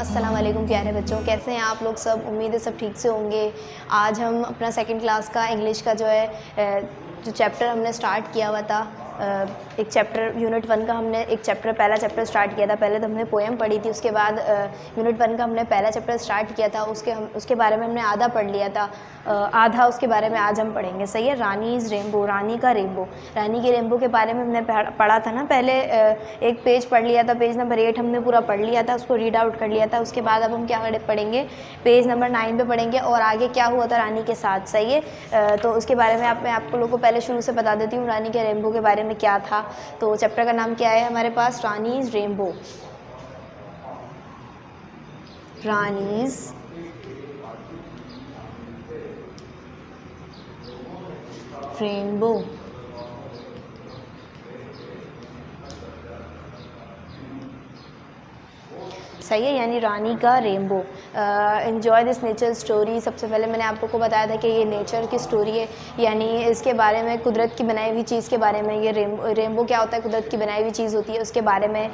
अस्सलाम वालेकुम प्यारे बच्चों, कैसे हैं आप लोग सब। उम्मीद है सब ठीक से होंगे। आज हम अपना सेकंड क्लास का इंग्लिश का जो है जो चैप्टर हमने स्टार्ट किया हुआ था, एक चैप्टर यूनिट 1 का हमने पहला चैप्टर स्टार्ट किया था। पहले तो हमने पोएम पढ़ी थी, उसके बाद यूनिट 1 का हमने पहला चैप्टर स्टार्ट किया था। उसके बारे में हमने आधा पढ़ लिया था, आधा उसके बारे में आज हम पढ़ेंगे। सही है। रानीज़ रेनबो, रानी का रेनबो, रानी के रेनबो के बारे में हमने पढ़ा था ना। पहले एक पेज पढ़ लिया था, पेज नंबर 8 हमने पूरा पढ़ लिया था, उसको रीड आउट कर लिया था। उसके बाद अब हम क्या पढ़ेंगे, पेज नंबर 9 पे पढ़ेंगे और आगे क्या हुआ था रानी के साथ। सही है। तो उसके बारे में मैं आप लोगों को पहले शुरू से बता देती हूँ रानी के रेनबो के बारे में क्या था। तो चैप्टर का नाम क्या है हमारे पास, रानीज़ रेनबो, रानीज़ रेनबो। सही है, यानी रानी का rainbow. Enjoy this nature story. सबसे पहले मैंने आप लोग को बताया था कि ये नेचर की स्टोरी है, यानी इसके बारे में, कुदरत की बनाई हुई चीज़ के बारे में। ये रेनबो क्या होता है, कुदरत की बनाई हुई चीज़ होती है, उसके बारे में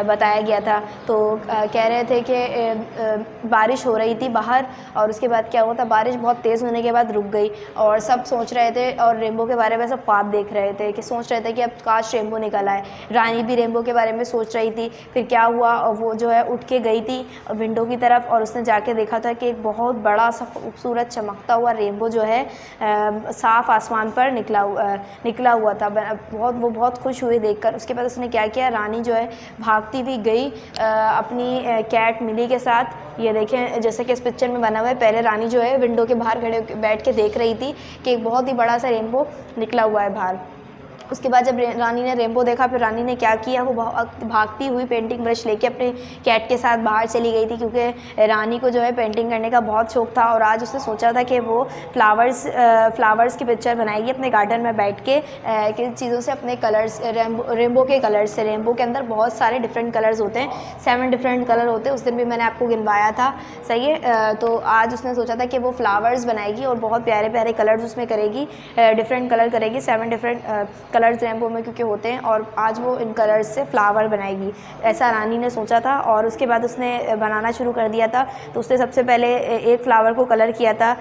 बताया गया था। तो कह रहे थे कि बारिश हो रही थी बाहर और उसके बाद क्या हुआ था, बारिश बहुत तेज़ होने के बाद रुक गई और सब सोच रहे थे और रेनबो के बारे में सब ख्वाब देख रहे थे कि सोच रहे थे कि अब काश रेनबो निकल आए। रानी भी रेनबो के बारे में सोच रही थी। फिर क्या हुआ, वो जो है उठ के गई थी विंडो की तरफ और उसने जाके देखा था कि एक बहुत बड़ा सा खूबसूरत चमकता हुआ रेनबो जो है साफ आसमान पर निकला हुआ था। वो बहुत खुश हुए देखकर। उसके बाद उसने क्या किया, रानी जो है भागती हुई गई अपनी कैट मिली के साथ। ये देखें जैसे कि इस पिक्चर में बना हुआ है। पहले रानी जो है विंडो के बाहर बैठ के देख रही थी कि एक बहुत ही बड़ा सा रेनबो निकला हुआ है बाहर। उसके बाद जब रानी ने रेनबो देखा, फिर रानी ने क्या किया, वो भागती हुई पेंटिंग ब्रश लेके अपने कैट के साथ बाहर चली गई थी, क्योंकि रानी को जो है पेंटिंग करने का बहुत शौक था और आज उसने सोचा था कि वो फ्लावर्स की पिक्चर बनाएगी अपने गार्डन में बैठ के, किन चीज़ों से, अपने कलर्स, रेनबो के कलर्स से। रेनबो के अंदर बहुत सारे डिफरेंट कलर्स होते हैं, 7 डिफरेंट कलर होते हैं। उस दिन भी मैंने आपको गिनवाया था। सही है। तो आज उसने सोचा था कि वो फ्लावर्स बनाएगी और बहुत प्यारे प्यारे कलर्स उसमें करेगी, डिफरेंट कलर करेगी, 7 डिफरेंट कलर्स रेनबो में क्योंकि होते हैं, और आज वो इन कलर्स से फ्लावर बनाएगी, ऐसा रानी ने सोचा था। और उसके बाद उसने बनाना शुरू कर दिया था। तो उसने सबसे पहले एक फ्लावर को कलर किया था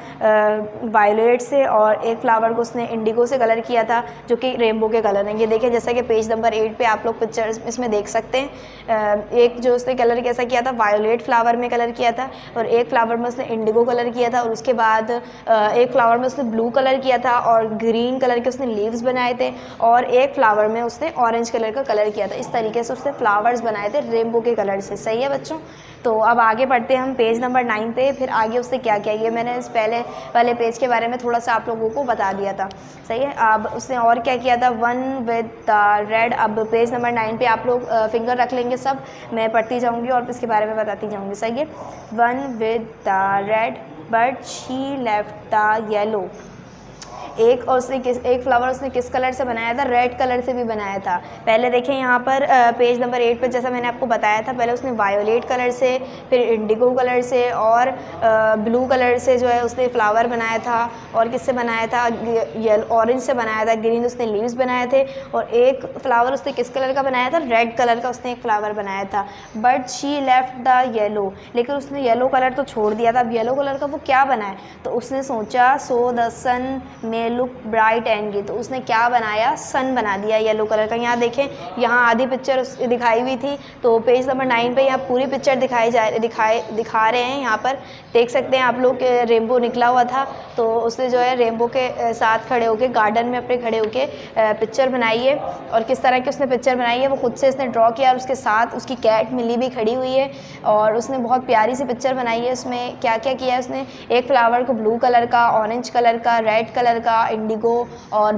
वायलेट से और एक फ्लावर को उसने इंडिगो से कलर किया था, जो कि रेनबो के कलर हैं। ये देखें जैसा कि पेज नंबर 8 पे आप लोग पिक्चर्स इसमें देख सकते हैं। एक जो उसने कलर कैसा किया था, वायलेट फ्लावर में कलर किया था और एक फ्लावर में उसने इंडिगो कलर किया था और उसके बाद एक फ्लावर में उसने ब्लू कलर किया था और ग्रीन कलर के उसने लीव्स बनाए थे और एक फ्लावर में उसने ऑरेंज कलर का कलर किया था। इस तरीके से उसने फ्लावर्स बनाए थे रेनबो के कलर से। सही है बच्चों। तो अब आगे बढ़ते हैं हम पेज नंबर 9 पे। फिर आगे उसने क्या किया, ये मैंने इस पहले वाले पेज के बारे में थोड़ा सा आप लोगों को बता दिया था। सही है। अब उसने और क्या किया था, वन विद द रेड। अब पेज नंबर 9 पे आप लोग फिंगर रख लेंगे सब, मैं पढ़ती जाऊँगी और इसके बारे में बताती जाऊँगी। सही है। One with the red but she left the yellow. एक फ्लावर उसने किस कलर से बनाया था, रेड कलर से भी बनाया था। पहले देखें यहाँ पर पेज नंबर 8 पे, जैसा मैंने आपको बताया था, पहले उसने वायोलेट कलर से, फिर इंडिगो कलर से और ब्लू कलर से जो है उसने फ्लावर बनाया था। और किससे बनाया था, ऑरेंज से बनाया था, ग्रीन उसने लीव्स बनाए थे। और एक फ्लावर उसने किस कलर का बनाया था, रेड कलर का उसने एक फ्लावर बनाया था। But she left the yellow, लेकिन उसने येलो कलर तो छोड़ दिया था। अब येलो कलर का वो क्या बनाए, तो उसने सोचा सो द सन में लुक ब्राइट एंड ग्रे। तो उसने क्या बनाया, सन बना दिया येलो कलर का। यहाँ देखें, यहाँ आधी पिक्चर दिखाई हुई थी, तो पेज नंबर 9 पे यहाँ पूरी पिक्चर दिखा रहे हैं। यहाँ पर देख सकते हैं आप लोग, रेनबो निकला हुआ था। तो उसने जो है रेनबो के साथ खड़े होके, गार्डन में अपने खड़े होके पिक्चर बनाई है। और किस तरह की उसने पिक्चर बनाई है, वो खुद से इसने ड्रॉ किया और उसके साथ उसकी कैट मिली भी खड़ी हुई है और उसने बहुत प्यारी सी पिक्चर बनाई है। उसमें क्या क्या किया है उसने, एक फ्लावर को ब्लू कलर का, ऑरेंज कलर का, रेड कलर का, इंडिगो और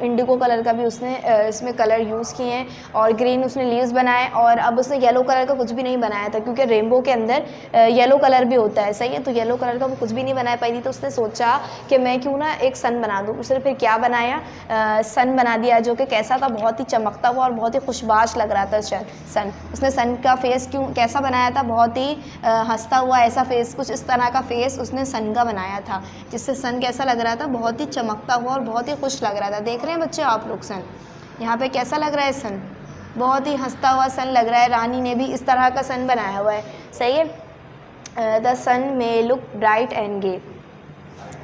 इंडिगो कलर का भी उसने इसमें कलर यूज़ किए हैं और ग्रीन उसने लीव्स बनाए। और अब उसने येलो कलर का कुछ भी नहीं बनाया था, क्योंकि रेनबो के अंदर येलो कलर भी होता है। सही है। तो येलो कलर का वो कुछ भी नहीं बना पाई थी, तो उसने सोचा कि मैं क्यों ना एक सन बना दूँ। उसने फिर क्या बनाया, सन बना दिया, जो कि कैसा था, बहुत ही चमकता हुआ और बहुत ही खुशबाश लग रहा था सन। उसने सन का फेस कैसा बनाया था, बहुत ही हंसता हुआ ऐसा फेस, कुछ इस तरह का फेस उसने सन का बनाया था, जिससे सन कैसा लग रहा था, बहुत ही चमकता हुआ और बहुत ही खुश लग रहा था। देख रहे हैं बच्चे आप लोग सन, यहाँ पे कैसा लग रहा है सन, बहुत ही हंसता हुआ सन लग रहा है। रानी ने भी इस तरह का सन बनाया हुआ है। सही है। The sun may look bright and gay.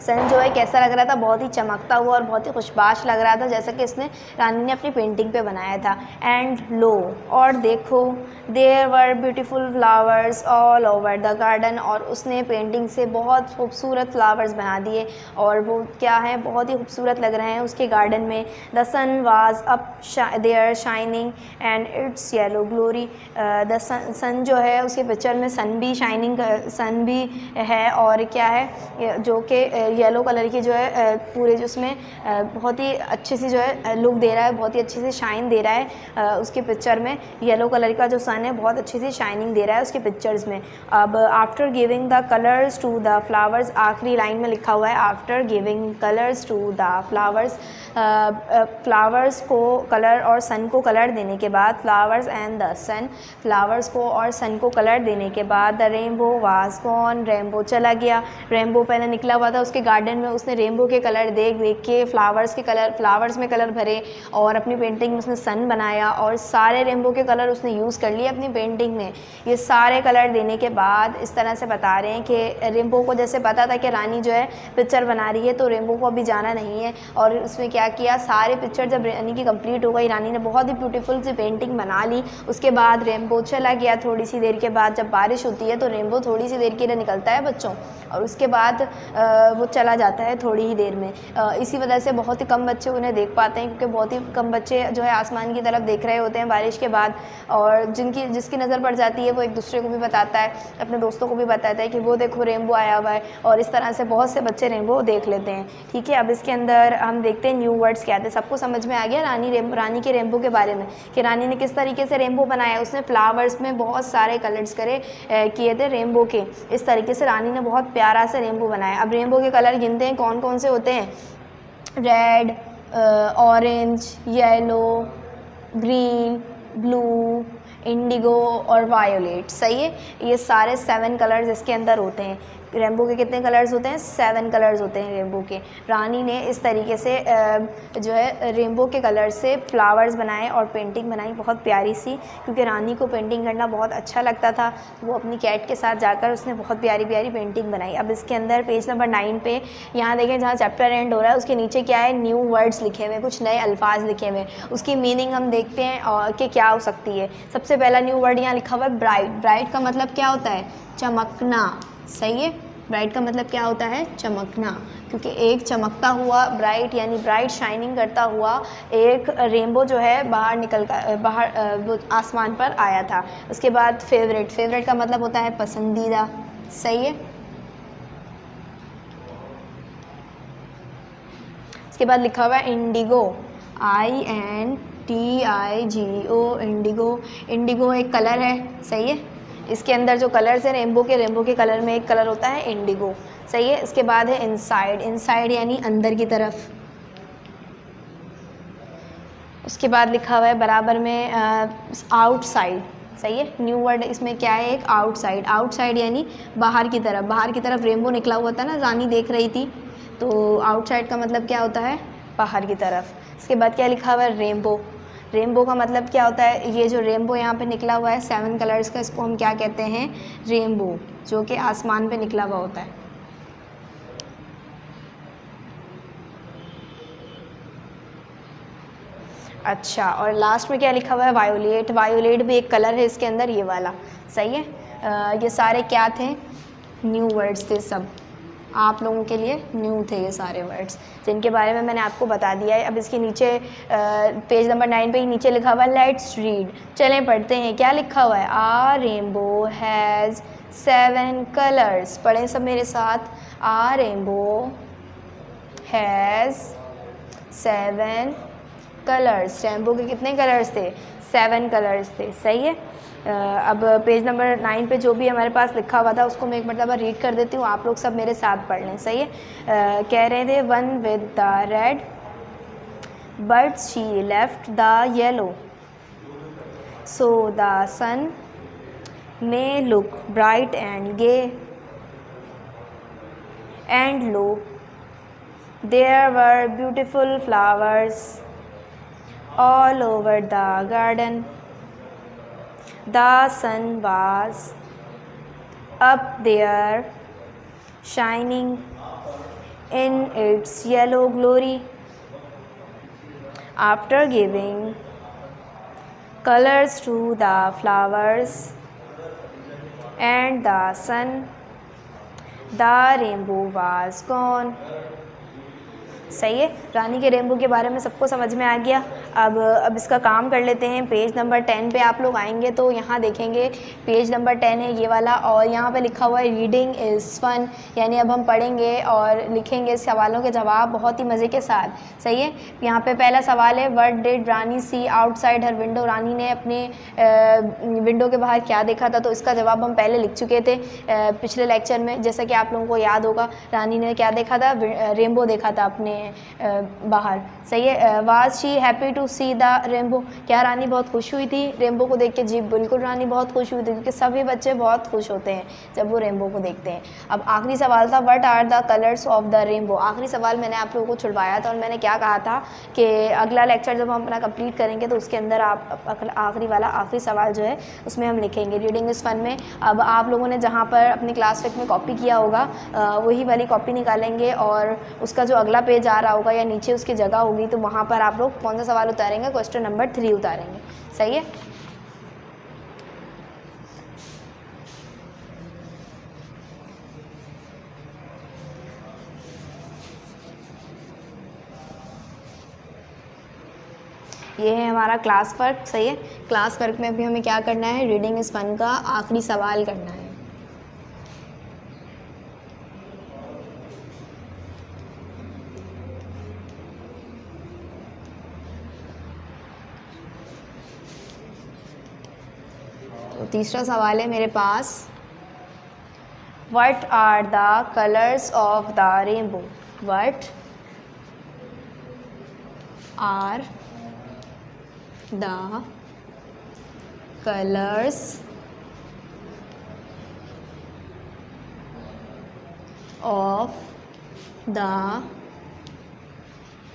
Sun जो है कैसा लग रहा था, बहुत ही चमकता हुआ और बहुत ही खुशबाश लग रहा था, जैसा कि इसने रानी ने अपनी पेंटिंग पे बनाया था। एंड लो, और देखो, there were beautiful flowers all over the garden, और उसने पेंटिंग से बहुत खूबसूरत फ्लावर्स बना दिए और वो क्या है, बहुत ही खूबसूरत लग रहे हैं उसके गार्डन में। The sun was up there shining and its yellow glory. The sun जो है उसके पिक्चर में सन भी शाइनिंग, सन भी है और क्या है जो कि येलो कलर की जो है पूरे जो उसमें बहुत ही अच्छी सी जो है लुक दे रहा है, बहुत ही अच्छी सी शाइन दे रहा है उसके पिक्चर में। येलो कलर का जो सन है बहुत अच्छी सी शाइनिंग दे रहा है उसके पिक्चर्स में। अब after giving the colours to the flowers, आखिरी लाइन में लिखा हुआ है after giving colours to the flowers, flowers को कलर और सन को कलर देने के बाद, flowers and the sun, flowers को और सन को कलर देने के बाद, the rainbow was gone, rainbow चला गया। रेनबो पहले निकला हुआ था उसके गार्डन में, उसने रेनबो के कलर देख देख के फ्लावर्स में कलर भरे और अपनी पेंटिंग में उसने सन बनाया और सारे रेनबो के कलर उसने यूज़ कर लिए अपनी पेंटिंग में। ये सारे कलर देने के बाद इस तरह से बता रहे हैं कि रेनबो को जैसे पता था कि रानी जो है पिक्चर बना रही है तो रेनबो को अभी जाना नहीं है, और उसमें क्या किया, सारे पिक्चर जब रानी की कंप्लीट हो गई, रानी ने बहुत ही ब्यूटीफुल सी पेंटिंग बना ली। उसके बाद रेनबो चला गया। थोड़ी सी देर के बाद जब बारिश होती है तो रेनबो थोड़ी सी देर के लिए निकलता है बच्चों, और उसके बाद वो चला जाता है थोड़ी ही देर में। इसी वजह से बहुत ही कम बच्चे उन्हें देख पाते हैं, क्योंकि बहुत ही कम बच्चे जो है आसमान की तरफ देख रहे होते हैं बारिश के बाद, और जिसकी नज़र पड़ जाती है वो एक दूसरे को भी बताता है, अपने दोस्तों को भी बताता है कि वो देखो रेनबो आया हुआ है, और इस तरह से बहुत से बच्चे रेनबो देख लेते हैं। ठीक है, अब इसके अंदर हम देखते हैं न्यू वर्ड्स क्या थे। सबको समझ में आ गया रानी के रेनबो के बारे में कि रानी ने किस तरीके से रेनबो बनाया। उसने फ्लावर्स में बहुत सारे कलर्स किए थे रेनबो के। इस तरीके से रानी ने बहुत प्यारा सा रेनबो बनाया। अब रेनबो के कलर गिनते हैं कौन कौन से होते हैं। Red, orange, yellow, green, blue, Indigo और वायोलेट। सही है, ये सारे 7 कलर्स इसके अंदर होते हैं। रेनबो के कितने कलर्स होते हैं? 7 कलर्स होते हैं रेनबो के। रानी ने इस तरीके से जो है रेनबो के कलर से फ्लावर्स बनाए और पेंटिंग बनाई बहुत प्यारी सी, क्योंकि रानी को पेंटिंग करना बहुत अच्छा लगता था। वो अपनी कैट के साथ जाकर उसने बहुत प्यारी प्यारी पेंटिंग बनाई। अब इसके अंदर पेज नंबर 9 पे यहाँ देखें, जहाँ चैप्टर एंड हो रहा है उसके नीचे क्या है, न्यू वर्ड्स लिखे हुए, कुछ नए अल्फाज लिखे हुए। उसकी मीनिंग हम देखते हैं और कि क्या हो सकती है। सबसे पहला न्यू वर्ड यहाँ लिखा हुआ है ब्राइट। ब्राइट का मतलब क्या होता है? चमकना। सही है, ब्राइट का मतलब क्या होता है? चमकना, क्योंकि एक चमकता हुआ ब्राइट यानी ब्राइट शाइनिंग करता हुआ एक रेनबो जो है बाहर वो आसमान पर आया था। उसके बाद फेवरेट। फेवरेट का मतलब होता है पसंदीदा। सही है, इसके बाद लिखा हुआ है इंडिगो, INDIGO, इंडिगो। इंडिगो एक कलर है। सही है, इसके अंदर जो कलर्स हैं रेनबो के कलर में एक कलर होता है इंडिगो। सही है, इसके बाद है इनसाइड। इनसाइड यानी अंदर की तरफ। उसके बाद लिखा हुआ है बराबर में आउटसाइड। सही है, न्यू वर्ड इसमें क्या है, एक आउटसाइड। आउटसाइड यानी बाहर की तरफ। बाहर की तरफ रेनबो निकला हुआ था ना, रानी देख रही थी, तो आउटसाइड का मतलब क्या होता है? बाहर की तरफ। इसके बाद क्या लिखा हुआ है? रेनबो। रेनबो का मतलब क्या होता है? ये जो रेनबो यहाँ पे निकला हुआ है 7 कलर्स का, इसको हम क्या कहते हैं? रेनबो, जो कि आसमान पे निकला हुआ होता है। अच्छा, और लास्ट में क्या लिखा हुआ है? वायोलेट। वायोलेट भी एक कलर है इसके अंदर, ये वाला। सही है, ये सारे क्या थे? न्यू वर्ड्स थे सब, आप लोगों के लिए न्यू थे ये सारे वर्ड्स, जिनके बारे में मैंने आपको बता दिया है। अब इसके नीचे पेज नंबर 9 पे ही नीचे लिखा हुआ है लेट्स रीड। चलें पढ़ते हैं, क्या लिखा हुआ है? आ रेनबो हैज़ 7 कलर्स। पढ़ें सब मेरे साथ। आ रेनबो हैज़ 7 कलर्स। रेनबो के कितने कलर्स थे? 7 कलर्स थे। सही है, अब पेज नंबर 9 पे जो भी हमारे पास लिखा हुआ था उसको मैं एक मरतबा रीड कर देती हूँ, आप लोग सब मेरे साथ पढ़ लें। सही है, कह रहे थे one with the red but she left the yellow, so the sun may look bright and gay, and lo, there were beautiful flowers all over the garden. The sun was up there, shining in its yellow glory, after giving colors to the flowers and the sun, the rainbow was gone. सही है, रानी के rainbow के बारे में सबको समझ में आ गया। अब इसका काम कर लेते हैं। पेज नंबर 10 पे आप लोग आएंगे तो यहाँ देखेंगे पेज नंबर 10 है ये वाला, और यहाँ पे लिखा हुआ है रीडिंग इज़ फन, यानी अब हम पढ़ेंगे और लिखेंगे सवालों के जवाब बहुत ही मज़े के साथ। सही है, यहाँ पे पहला सवाल है what did Rani see outside her window, Rani ने अपने विंडो के बाहर क्या देखा था। तो इसका जवाब हम पहले लिख चुके थे पिछले लेक्चर में, जैसा कि आप लोगों को याद होगा। रानी ने क्या देखा था, रेनबो देखा था अपने बाहर। सही है, was she happy to see the rainbow, क्या रानी बहुत खुश हुई थी रेनबो को देख के। जी बिल्कुल, रानी बहुत खुश हुई थी, क्योंकि सभी बच्चे बहुत खुश होते हैं जब वो रेनबो को देखते हैं। अब आखिरी सवाल था what are the colours of the rainbow. आखिरी सवाल मैंने आप लोगों को छुड़वाया था और मैंने क्या कहा था कि अगला लेक्चर जब हम अपना कंप्लीट करेंगे तो उसके अंदर आप आखिरी वाला आखिरी सवाल जो है उसमें हम लिखेंगे रीडिंग इज़ फन में। अब आप लोगों ने जहाँ पर अपनी क्लास वर्क में कॉपी किया होगा वही वाली कॉपी निकालेंगे और उसका जो अगला पेज आ रहा होगा या नीचे उसकी जगह होगी तो वहाँ पर आप लोग कौन सा सवाल उतारेंगे, क्वेश्चन नंबर 3 उतारेंगे। सही है, ये है हमारा क्लास वर्क। सही है, क्लास वर्क में भी हमें क्या करना है, रीडिंग इज़ फन का आखिरी सवाल करना है। तो तीसरा सवाल है मेरे पास what are the colours of the rainbow, what are the colours of the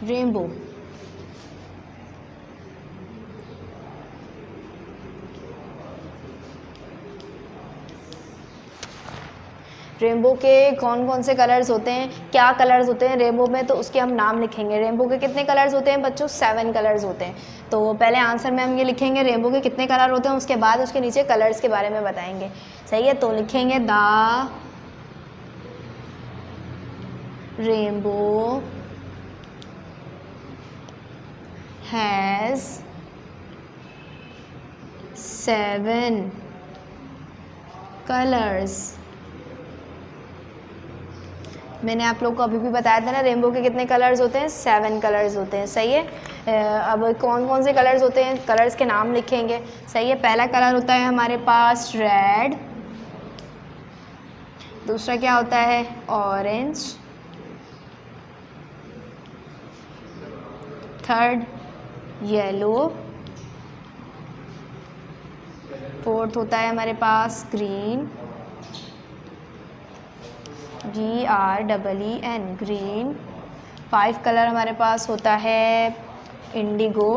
rainbow. Rainbow के कौन कौन से कलर्स होते हैं, क्या कलर्स होते हैं रेनबो में, तो उसके हम नाम लिखेंगे। रेनबो के कितने कलर्स होते हैं बच्चों, 7 कलर्स होते हैं। तो पहले आंसर में हम ये लिखेंगे रेनबो के कितने कलर होते हैं, उसके बाद उसके नीचे कलर्स के बारे में बताएंगे। सही है, तो लिखेंगे द रेनबो हैज़ 7 कलर्स। मैंने आप लोग को अभी भी बताया था ना रेनबो के कितने कलर्स होते हैं, 7 कलर्स होते हैं। सही है, अब कौन कौन से कलर्स होते हैं, कलर्स के नाम लिखेंगे। सही है, पहला कलर होता है हमारे पास रेड, दूसरा क्या होता है ऑरेंज, थर्ड येलो, फोर्थ होता है हमारे पास ग्रीन, GREEN ग्रीन। 5 कलर हमारे पास होता है इंडिगो,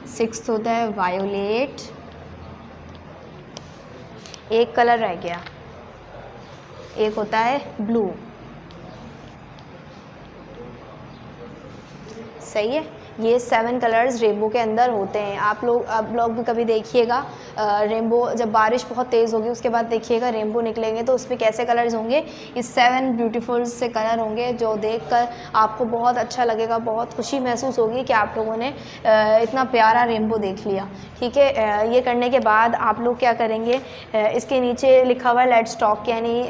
6 होता है वायोलेट, एक कलर रह गया, एक होता है ब्लू। सही है, ये 7 कलर्स रेनबो के अंदर होते हैं। आप लोग भी कभी देखिएगा रेनबो, जब बारिश बहुत तेज़ होगी उसके बाद देखिएगा रेनबो निकलेंगे तो उसमें कैसे कलर्स होंगे, ये 7 ब्यूटीफुल से कलर होंगे जो देखकर आपको बहुत अच्छा लगेगा, बहुत खुशी महसूस होगी कि आप लोगों ने इतना प्यारा रेनबो देख लिया। ठीक है, ये करने के बाद आप लोग क्या करेंगे, इसके नीचे लिखा हुआ है लेट्स टॉक, यानी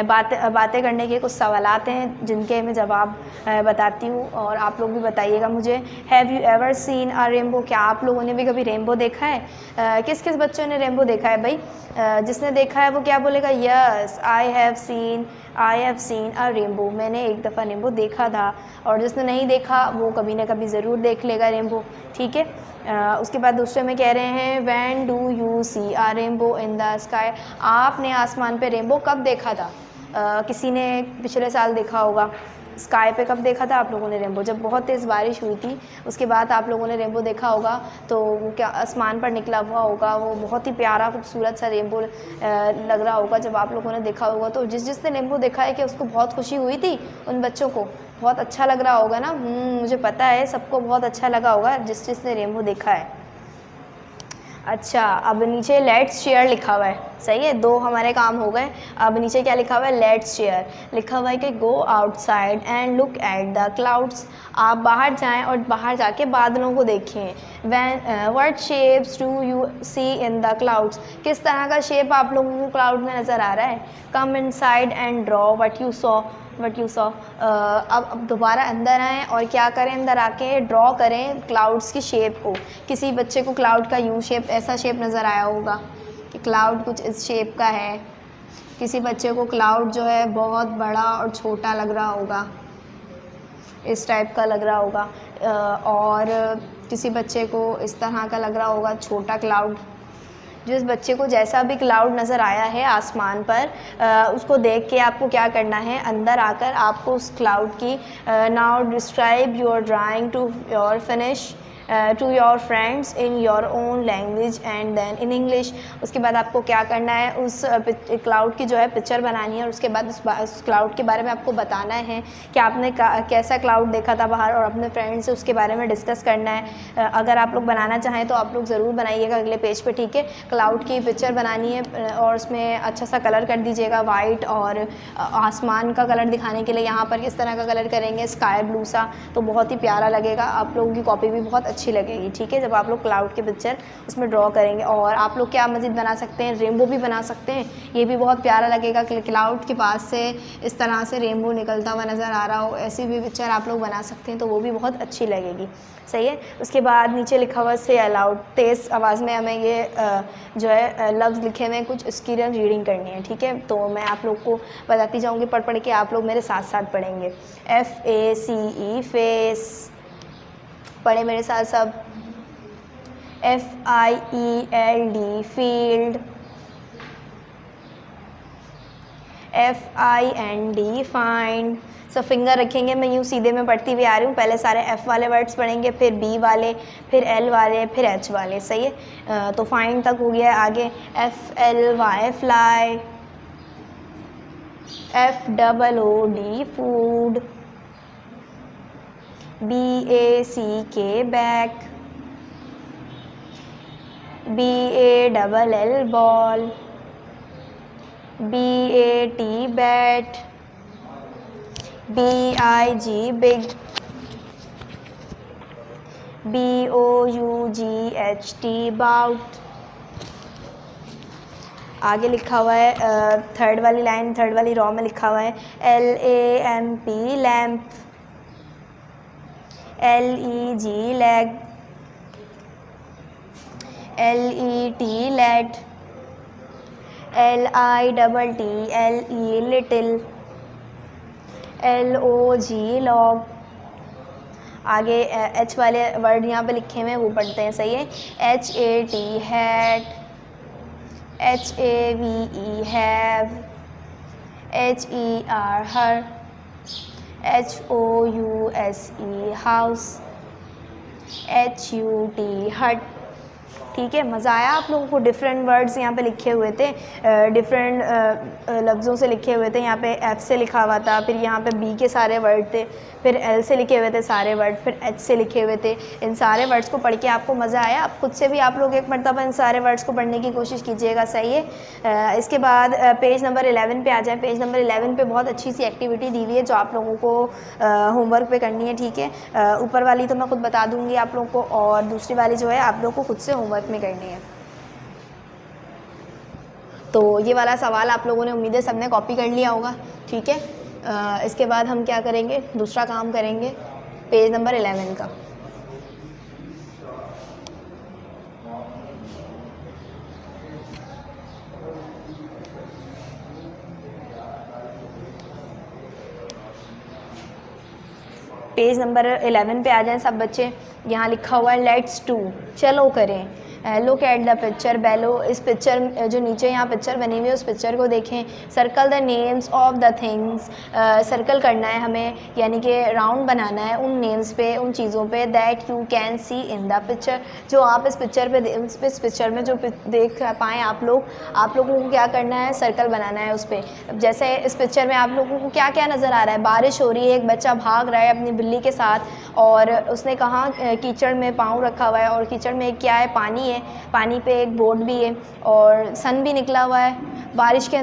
बातें करने के कुछ सवालात हैं जिनके मैं जवाब बताती हूँ और आप लोग भी बताइएगा मुझे। Have you ever seen a rainbow, क्या आप लोगों ने भी कभी रेनबो देखा है। किस किस बच्चों ने रेनबो देखा है भाई, जिसने देखा है वो क्या बोलेगा, yes I have seen a rainbow, मैंने एक दफ़ा रेनबो देखा था। और जिसने नहीं देखा वो कभी ना कभी ज़रूर देख लेगा रेनबो। ठीक है, उसके बाद दूसरे में कह रहे हैं when do you see a rainbow in the sky, आपने आसमान पे रेनबो कब देखा था। किसी ने पिछले साल देखा होगा, स्काई पे कब देखा था आप लोगों ने रेनबो? जब बहुत तेज़ बारिश हुई थी उसके बाद आप लोगों ने रेनबो देखा होगा, तो वो क्या आसमान पर निकला हुआ होगा, वो बहुत ही प्यारा खूबसूरत सा रेनबो लग रहा होगा जब आप लोगों ने देखा होगा। तो जिसने रेनबो देखा है कि उसको बहुत खुशी हुई थी, उन बच्चों को बहुत अच्छा लग रहा होगा ना। मुझे पता है सबको बहुत अच्छा लगा होगा जिसने रेनबो देखा है। अच्छा, अब नीचे लेट्स शेयर लिखा हुआ है, सही है, 2 हमारे काम हो गए। अब नीचे क्या लिखा हुआ है? लेट्स शेयर लिखा हुआ है कि go outside and look at the clouds. आप बाहर जाएं और बाहर जाके बादलों को देखें। What shapes do you see in the clouds? किस तरह का शेप आप लोगों को क्लाउड में नज़र आ रहा है? Come inside and draw what you saw. अब दोबारा अंदर आएँ और क्या करें? अंदर आके ड्रॉ करें क्लाउड्स की शेप को। किसी बच्चे को क्लाउड का यू शेप, ऐसा शेप नज़र आया होगा कि क्लाउड कुछ इस शेप का है। किसी बच्चे को क्लाउड जो है बहुत बड़ा और छोटा लग रहा होगा, इस टाइप का लग रहा होगा। और किसी बच्चे को इस तरह का लग रहा होगा, छोटा क्लाउड। जिस बच्चे को जैसा भी क्लाउड नज़र आया है आसमान पर, उसको देख के आपको क्या करना है? अंदर आकर आपको उस क्लाउड की now describe your drawing to your finish to your friends in your own language and then in English. उसके बाद आपको क्या करना है? उस क्लाउड की जो है पिक्चर बनानी है और उसके बाद उस क्लाउड के बारे में आपको बताना है कि आपने कैसा क्लाउड देखा था बाहर, और अपने फ्रेंड्स से उसके बारे में डिस्कस करना है। अगर आप लोग बनाना चाहें तो आप लोग ज़रूर बनाइएगा अगले पेज पे, ठीक है। क्लाउड की पिक्चर बनानी है और उसमें अच्छा सा कलर कर दीजिएगा, वाइट और आसमान का कलर दिखाने के लिए यहाँ पर किस तरह का कलर करेंगे? स्काई ब्लू सा, तो बहुत ही प्यारा लगेगा। आप लोगों की कॉपी भी बहुत अच्छी लगेगी, ठीक है, जब आप लोग क्लाउड की पिक्चर उसमें ड्रॉ करेंगे। और आप लोग क्या मज़ीद बना सकते हैं? रेनबो भी बना सकते हैं, ये भी बहुत प्यारा लगेगा। क्लाउड के पास से इस तरह से रेनबो निकलता हुआ नज़र आ रहा हो, ऐसी भी पिक्चर आप लोग बना सकते हैं, तो वो भी बहुत अच्छी लगेगी, सही है। उसके बाद नीचे लिखा हुआ से अलाउड, तेज़ आवाज़ में हमें ये जो है लफ्ज़ लिखे हुए कुछ, इसकी रीडिंग करनी है, ठीक है। तो मैं आप लोग को बताती जाऊँगी, पढ़ के आप लोग मेरे साथ साथ पढ़ेंगे। FACE फेस, पढ़े मेरे साथ सब। FIELD field, FIND find. सब फिंगर रखेंगे, मैं यूँ सीधे में पढ़ती हुई आ रही हूँ। पहले सारे F वाले वर्ड्स पढ़ेंगे, फिर B वाले, फिर L वाले, फिर H वाले, सही है। तो फाइंड तक हो गया है। आगे FLY fly, FOOD food, BACK back, BALL ball, BAT bat, BIG big, BOUGHT bought. आगे लिखा हुआ है थर्ड वाली लाइन, थर्ड वाली रॉ में लिखा हुआ है LAMP lamp, LEG leg, LET let, LITTLE little, LOG log. आगे H वाले वर्ड यहाँ पे लिखे हुए हैं वो पढ़ते हैं, सही है। HAT hat, HAVE have, HER her, HOUSE house, HUT हट, ठीक है। मज़ा आया आप लोगों को? डिफरेंट वर्ड्स यहाँ पे लिखे हुए थे, डिफरेंट लफ्ज़ों से लिखे हुए थे। यहाँ पे F से लिखा हुआ था, फिर यहाँ पे B के सारे वर्ड थे, फिर L से लिखे हुए थे सारे वर्ड, फिर H से लिखे हुए थे। इन सारे वर्ड्स को पढ़ के आपको मज़ा आया? आप खुद से भी आप लोग एक मरतबा इन सारे वर्ड्स को पढ़ने की कोशिश कीजिएगा, सही है। इसके बाद पेज नंबर 11 पे आ जाएँ। पेज नंबर 11 पे बहुत अच्छी सी एक्टिविटी दी हुई है जो आप लोगों को होमवर्क पे करनी है, ठीक है। ऊपर वाली तो मैं खुद बता दूँगी आप लोगों को, और दूसरी वाली जो है आप लोग को खुद से होमवर्क में करनी है। तो ये वाला सवाल आप लोगों ने उम्मीद है सबने कॉपी कर लिया होगा, ठीक है। इसके बाद हम क्या करेंगे? दूसरा काम करेंगे पेज नंबर 11 का। पेज नंबर 11 पे आ जाएं सब बच्चे। यहाँ लिखा हुआ है लेट्स डू, चलो करें। लुक एट द पिक्चर बेलो, इस पिक्चर जो नीचे यहाँ पिक्चर बनी हुई है उस पिक्चर को देखें। Circle the names of the things, circle करना है हमें, यानी कि राउंड बनाना है उन नेम्स पे, उन चीज़ों पे that you can see in the picture, जो आप इस पिक्चर पे इस पिक्चर में जो देख पाएँ आप लोगों को क्या करना है, सर्कल बनाना है उस पर। जैसे इस पिक्चर में आप लोगों को क्या क्या नज़र आ रहा है, बारिश हो रही है, एक बच्चा भाग रहा है अपनी बिल्ली के साथ और उसने कहाँ कीचड़ में पाँव रखा हुआ है और कीचड़ में क्या है, पानी है, पानी पे एक बोट भी है और सन भी निकला हुआ है बारिश के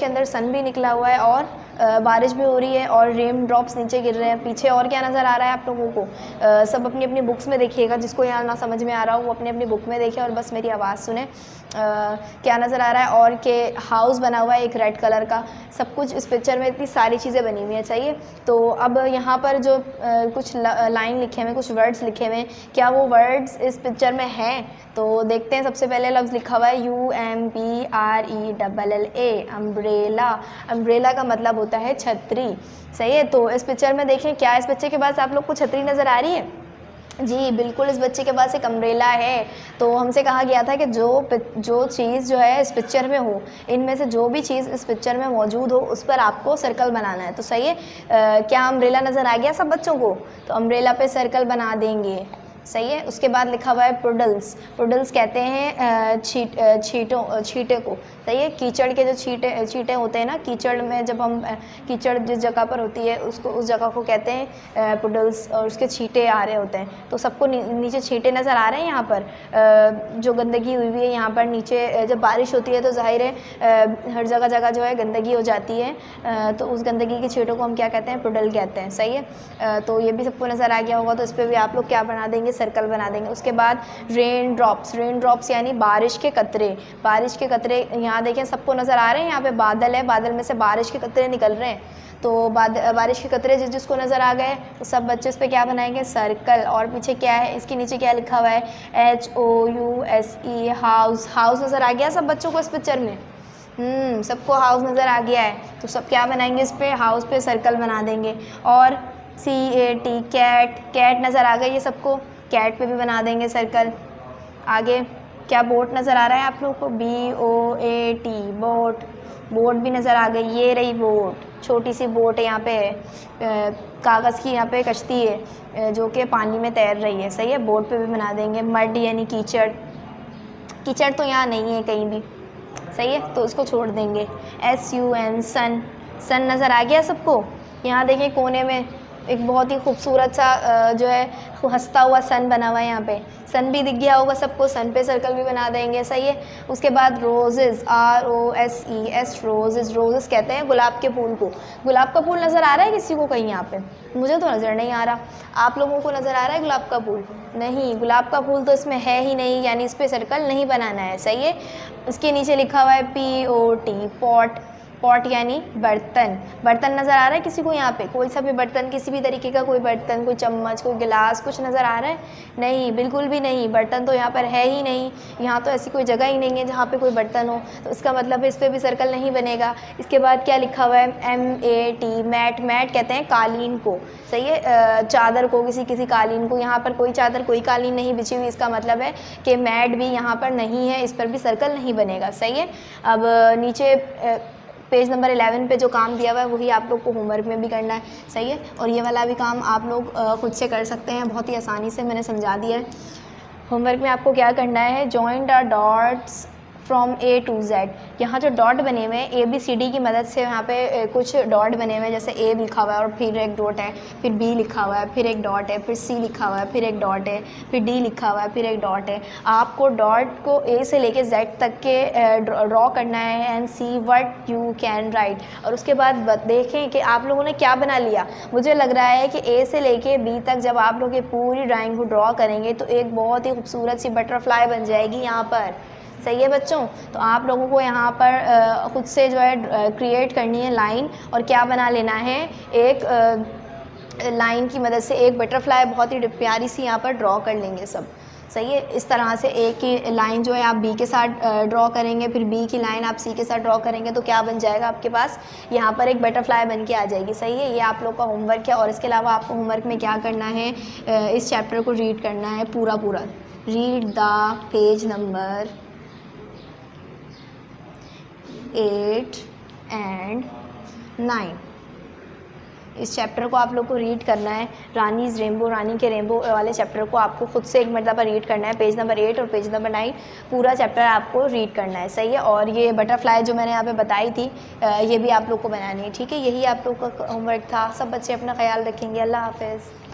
अंदर सन भी निकला हुआ है और बारिश भी हो रही है और रेन ड्रॉप्स नीचे गिर रहे हैं। पीछे और क्या नज़र आ रहा है आप लोगों को, सब अपनी अपनी बुक्स में देखिएगा, जिसको यहाँ ना समझ में आ रहा हो वो अपनी अपनी बुक में देखे और बस मेरी आवाज़ सुने। क्या नज़र आ रहा है, और के हाउस बना हुआ है एक रेड कलर का, सब कुछ इस पिक्चर में इतनी सारी चीज़ें बनी हुई हैं। चाहिए तो अब यहाँ पर जो कुछ लाइन लिखे हुए हैं, कुछ वर्ड्स लिखे हुए हैं, क्या वो वर्ड्स इस पिक्चर में हैं, तो देखते हैं। सबसे पहले लफ्ज़ लिखा हुआ है UMBRELLA, अम्ब्रेला। अम्ब्रेला का मतलब होता है छतरी। सही है, तो इस पिक्चर में देखें, क्या इस बच्चे के पास आप लोग को छतरी नज़र आ रही है? जी बिल्कुल, इस बच्चे के पास एक अम्ब्रेला है। तो हमसे कहा गया था कि जो चीज़ जो है इस पिक्चर में हो, इनमें से जो भी चीज़ इस पिक्चर में मौजूद हो उस पर आपको सर्कल बनाना है। तो सही है, क्या अम्ब्रेला नज़र आ गया सब बच्चों को? तो अम्ब्रेला पे सर्कल बना देंगे। सही है, उसके बाद लिखा हुआ है पुडल्स। पुडल्स कहते हैं छींटे को। सही है, कीचड़ के जो छींटे होते हैं ना, कीचड़ में जब हम कीचड़ जिस जगह पर होती है उसको, उस जगह को कहते हैं पुडल्स, और उसके छींटे आ रहे होते हैं। तो सबको नीचे छींटे नज़र आ रहे हैं यहाँ पर, जो गंदगी हुई हुई है यहाँ पर नीचे। जब बारिश होती है तो जाहिर है हर जगह जो है गंदगी हो जाती है, तो उस गंदगी के छींटों को हम क्या कहते हैं, पुडल कहते हैं। सही है, तो ये भी सबको नज़र आ गया होगा, तो इस पर भी आप लोग क्या बना देंगे, सर्कल बना देंगे। उसके बाद रेन ड्रॉप्स यानी बारिश के कतरे यहाँ देखें सबको नज़र आ रहे हैं। यहाँ पे बादल है, बादल में से बारिश के कतरे निकल रहे हैं, तो बारिश के कतरे जिसको नज़र आ गए तो सब बच्चे इस पर क्या बनाएंगे, सर्कल। और पीछे क्या है, इसके नीचे क्या लिखा हुआ है, HOUSE, हाउस नज़र आ गया सब बच्चों को इस पिक्चर में? सबको हाउस नज़र आ गया है, तो सब क्या बनाएंगे, इस पे हाउस पे सर्कल बना देंगे। और CAT, कैट नज़र आ गई है सबको, कैट पे भी बना देंगे सर्कल। आगे क्या बोट नज़र आ रहा है आप लोगों को, BOAT, बोट भी नज़र आ गई। ये रही बोट, छोटी सी बोट है यहाँ पे, कागज़ की यहाँ पे कश्ती है जो कि पानी में तैर रही है। सही है, बोट पे भी बना देंगे। मड यानी कीचड़ तो यहाँ नहीं है कहीं भी। सही है, तो इसको छोड़ देंगे। SUN, सन नज़र आ गया सबको। यहाँ देखिए कोने में एक बहुत ही खूबसूरत सा जो है हंसता हुआ सन बना हुआ है, यहाँ पे सन भी दिख गया होगा सबको, सन पे सर्कल भी बना देंगे। सही है, उसके बाद रोजेज़, ROSES, रोजेज़ कहते हैं गुलाब के फूल को। गुलाब का फूल नज़र आ रहा है किसी को कहीं यहाँ पे? मुझे तो नज़र नहीं आ रहा, आप लोगों को नज़र आ रहा है गुलाब का फूल? नहीं, गुलाब का फूल तो इसमें है ही नहीं, यानी इस पर सर्कल नहीं बनाना है। सही है, उसके नीचे लिखा हुआ है POT, पॉट यानी बर्तन नज़र आ रहा है किसी को यहाँ पे? कोई सा भी बर्तन, किसी भी तरीके का कोई बर्तन, कोई चम्मच, कोई गिलास, कुछ नज़र आ रहा है? नहीं, बिल्कुल भी नहीं, बर्तन तो यहाँ पर है ही नहीं। यहाँ तो ऐसी कोई जगह ही नहीं है जहाँ पे कोई बर्तन हो, तो इसका मतलब है इस पर भी सर्कल नहीं बनेगा। इसके बाद क्या लिखा हुआ है, MAT, मैट कहते हैं कालीन को। सही है, चादर को, किसी कालीन को। यहाँ पर कोई चादर, कोई कालीन नहीं बिछी हुई, इसका मतलब है कि मैट भी यहाँ पर नहीं है, इस पर भी सर्कल नहीं बनेगा। सही है, अब नीचे पेज नंबर 11 पे जो काम दिया हुआ है वही आप लोग को होमवर्क में भी करना है। सही है, और ये वाला भी काम आप लोग खुद से कर सकते हैं, बहुत ही आसानी से मैंने समझा दिया है। होमवर्क में आपको क्या करना है, join the dots from A to Z। यहाँ जो डॉट बने हुए हैं ABCD की मदद से, यहाँ पे कुछ डॉट बने हुए हैं, जैसे A लिखा हुआ है और फिर एक डॉट है, फिर B लिखा हुआ है, फिर एक डॉट है, फिर C लिखा हुआ है, फिर एक डॉट है, फिर D लिखा हुआ है, फिर एक डॉट है। आपको डॉट को A से लेके Z तक के ड्रॉ करना है and see what you can write. और उसके बाद देखें कि आप लोगों ने क्या बना लिया। मुझे लग रहा है कि A से लेके B तक जब आप लोग ये पूरी ड्राइंग को ड्रॉ करेंगे तो एक बहुत ही खूबसूरत सी बटरफ्लाई बन जाएगी यहाँ पर। सही है बच्चों, तो आप लोगों को यहाँ पर खुद से जो है क्रिएट करनी है लाइन, और क्या बना लेना है, एक लाइन की मदद से एक बटरफ्लाई बहुत ही प्यारी सी यहाँ पर ड्रॉ कर लेंगे सब। सही है। इस तरह से ए की लाइन जो है आप बी के साथ ड्रॉ करेंगे, फिर बी की लाइन आप सी के साथ ड्रॉ करेंगे तो क्या बन जाएगा आपके पास, यहाँ पर एक बटरफ्लाई बन के आ जाएगी। सही है, ये आप लोग का होमवर्क है। और इसके अलावा आपको होमवर्क में क्या करना है, इस चैप्टर को रीड करना है पूरा पूरा। Read the page number 8 and 9। इस चैप्टर को आप लोग को रीड करना है। रानीज़ रेनबो, रानी के रेनबो वाले चैप्टर को आपको खुद से एक मरतबा रीड करना है। पेज नंबर 8 और पेज नंबर 9 पूरा चैप्टर आपको रीड करना है। सही है। और ये बटरफ्लाई जो मैंने यहाँ पे बताई थी ये भी आप लोग को बनानी है। ठीक है, यही आप लोग का होमवर्क था। सब बच्चे अपना ख्याल रखेंगे। अल्लाह हाफ़िज़।